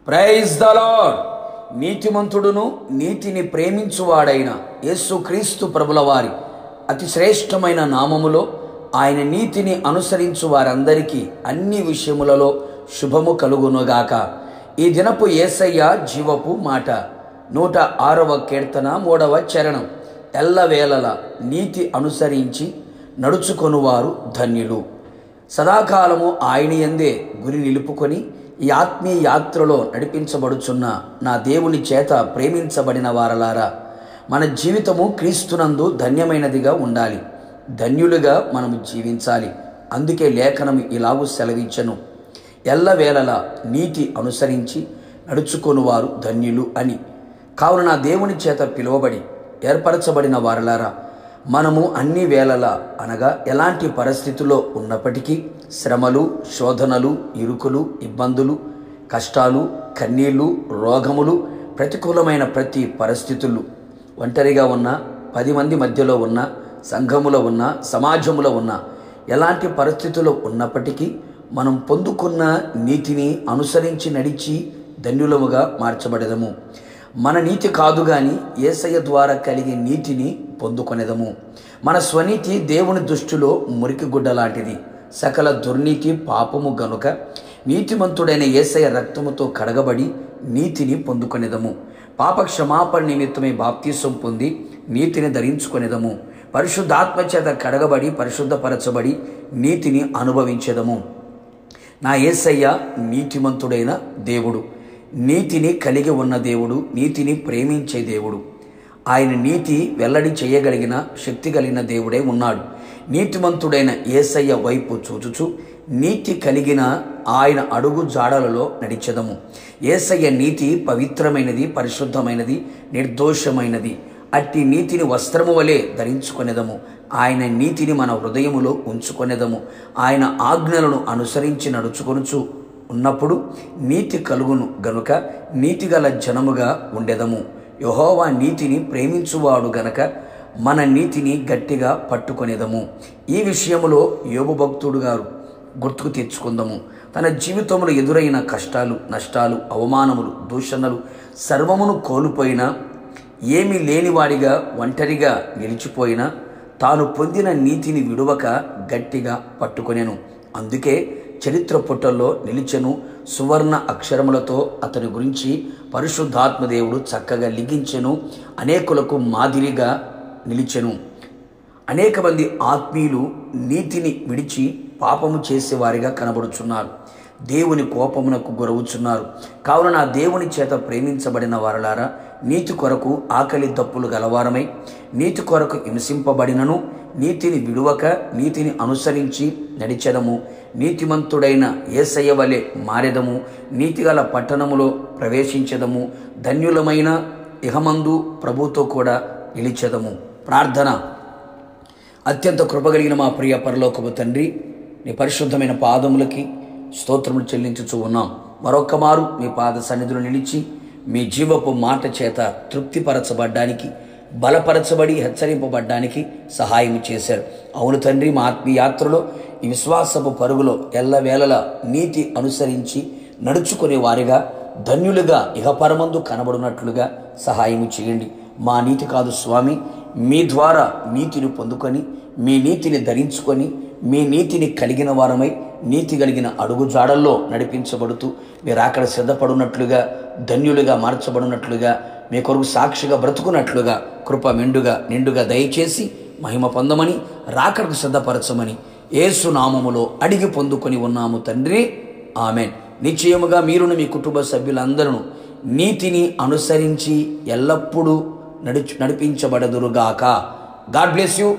Praise the lord. నీతిమంతుడును నీతిని ప్రేమించువాడైన యేసుక్రీస్తు ప్రభుల వారి అతి శ్రేష్టమైన నామములో ఆయన నీతిని అనుసరించు వారందరికీ అన్ని విషయములలో శుభము కలుగునుగాక. ఈ దినపు యేసయ్య జీవపు మాట 106వ కీర్తన 3వ చరణం. ఎల్లవేళల నీతి అనుసరించి నడుచుకొనువారు ధన్యులు. సదాకాలము ఆయన యందే గురి నిలుపుకొని ఈ ఆత్మీయ యాత్రలో నడిపించబడుచున్న నా దేవుని చేత ప్రేమించబడిన వారలారా, మన జీవితము క్రీస్తునందు ధన్యమైనదిగా ఉండాలి. ధన్యులుగా మనము జీవించాలి. అందుకే లేఖనం ఇలాగూ సెలవించెను, ఎల్లవేళలా నీతి అనుసరించి నడుచుకొనువారు ధన్యులు అని. కావున నా దేవుని చేత పిలువబడి ఏర్పరచబడిన వారలారా, మనము అన్ని వేళలా అనగా ఎలాంటి పరిస్థితుల్లో ఉన్నప్పటికీ శ్రమలు, శోధనలు, ఇరుకులు, ఇబ్బందులు, కష్టాలు, కన్నీళ్లు, రోగములు, ప్రతికూలమైన ప్రతి పరిస్థితులు, ఒంటరిగా ఉన్న, 10 మంది మధ్యలో ఉన్న, సంఘములో ఉన్న, సమాజంలో ఉన్న, ఎలాంటి పరిస్థితుల్లో ఉన్నప్పటికీ మనం పొందుకున్న నీతిని అనుసరించి నడిచి ధన్యులముగా మార్చబడెదము. మన నీతి కాదు గాని యేసయ్య ద్వారా కలిగే నీతిని పొందుకొనేదము. మన స్వనీతి దేవుని దృష్టిలో మురికి గుడ్డ లాంటిది. సకల దుర్నీతి పాపము గనుక నీతిమంతుడైన యేసయ్య రక్తముతో కడగబడి నీతిని పొందుకొనేదము. పాప క్షమాపణ నిమిత్తమే బాప్తీసం పొంది నీతిని ధరించుకొనేదము. పరిశుద్ధాత్మ చేత కడగబడి పరిశుద్ధపరచబడి నీతిని అనుభవించేదము. నా యేసయ్య నీతిమంతుడైన దేవుడు, నీతిని కలిగి ఉన్న దేవుడు, నీతిని ప్రేమించే దేవుడు. ఆయన నీతి వెల్లడి చేయగలిగిన శక్తి కలిగిన దేవుడే ఉన్నాడు. నీతిమంతుడైన యేసయ్య వైపు చూచుచు నీతి కలిగిన ఆయన అడుగు జాడలలో నడిచెదము. యేసయ్య నీతి పవిత్రమైనది, పరిశుద్ధమైనది, నిర్దోషమైనది. అట్టి నీతిని వస్త్రము వలె ధరించుకొనేదము. ఆయన నీతిని మన హృదయములో ఉంచుకొనేదము. ఆయన ఆజ్ఞలను అనుసరించి నడుచుకొనుచు ఉన్నప్పుడు నీతి కలుగును గనుక నీతిగల జనముగా ఉండెదము. యెహోవా నీతిని ప్రేమించువాడు గనక మన నీతిని గట్టిగా పట్టుకొనేదము. ఈ విషయములో యోబు భక్తుడు గారు గుర్తుకు తెచ్చుకుందాము. తన జీవితంలో ఎదురైన కష్టాలు, నష్టాలు, అవమానములు, దూషణలు సర్వమును కోల్పోయినా, ఏమీ లేనివాడిగా ఒంటరిగా నిలిచిపోయినా తాను పొందిన నీతిని విడువక గట్టిగా పట్టుకొనెను. అందుకే చరిత్ర పుటల్లో నిలిచెను. సువర్ణ అక్షరములతో అతని గురించి పరిశుద్ధాత్మదేవుడు చక్కగా లిఖించెను. అనేకులకు మాదిరిగా నిలిచెను. అనేక మంది ఆత్మీయులు నీతిని విడిచి పాపము చేసేవారిగా కనబడుచున్నారు. దేవుని కోపమునకు గురవుచున్నారు. కావున నా దేవుని చేత ప్రేమించబడిన వారలారా, నీతి కొరకు ఆకలి దప్పులు గలవారమై నీతి కొరకు హింసింపబడినను నీతిని విడువక నీతిని అనుసరించి నడిచెదము. నీతిమంతుడైన యేసయ్య వలె మారెదము. నీతిగల పట్టణములో ప్రవేశించెదము. ధన్యులమైన ఇహమందు ప్రభుతో కూడా నిలిచెదము. ప్రార్థన. అత్యంత కృపగలిగిన మా ప్రియ పరలోకపు తండ్రి, నీ పరిశుద్ధమైన పాదములకి స్తోత్రములు చెల్లించుచూ ఉన్నాం. మరొక్క మారు మీ పాద సన్నిధిలో నిలిచి మీ జీవపు మాట చేత తృప్తిపరచబడ్డానికి, బలపరచబడి హెచ్చరింపబడ్డానికి సహాయం చేశారు. అవును తండ్రి, మా ఆత్మీయ యాత్రలో ఈ విశ్వాసపు పరుగులో ఎల్లవేళలా నీతి అనుసరించి నడుచుకునే వారిగా ధన్యులుగా ఇహపరమందు కనబడినట్లుగా సహాయం చేయండి. మా నీతి కాదు స్వామి, మీ ద్వారా నీతిని పొందుకొని మీ నీతిని ధరించుకొని మీ నీతిని కలిగిన వారమై నీతి కలిగిన అడుగు జాడల్లో నడిపించబడుతూ మీరు అక్కడ సిద్ధపడినట్లుగా, ధన్యులుగా మార్చబడినట్లుగా, మీ కొరకు సాక్షిగా బ్రతుకున్నట్లుగా కృప మెండుగా నిండుగా దయచేసి మహిమ పొందమని, రాకడకు సిద్ధపరచమని యేసు నామములో అడిగి పొందుకొని ఉన్నాము తండ్రి, ఆమెన్. నిశ్చయముగా మీరును మీ కుటుంబ సభ్యులందరూ నీతిని అనుసరించి ఎల్లప్పుడూ నడిపించబడదురుగాక. God bless you.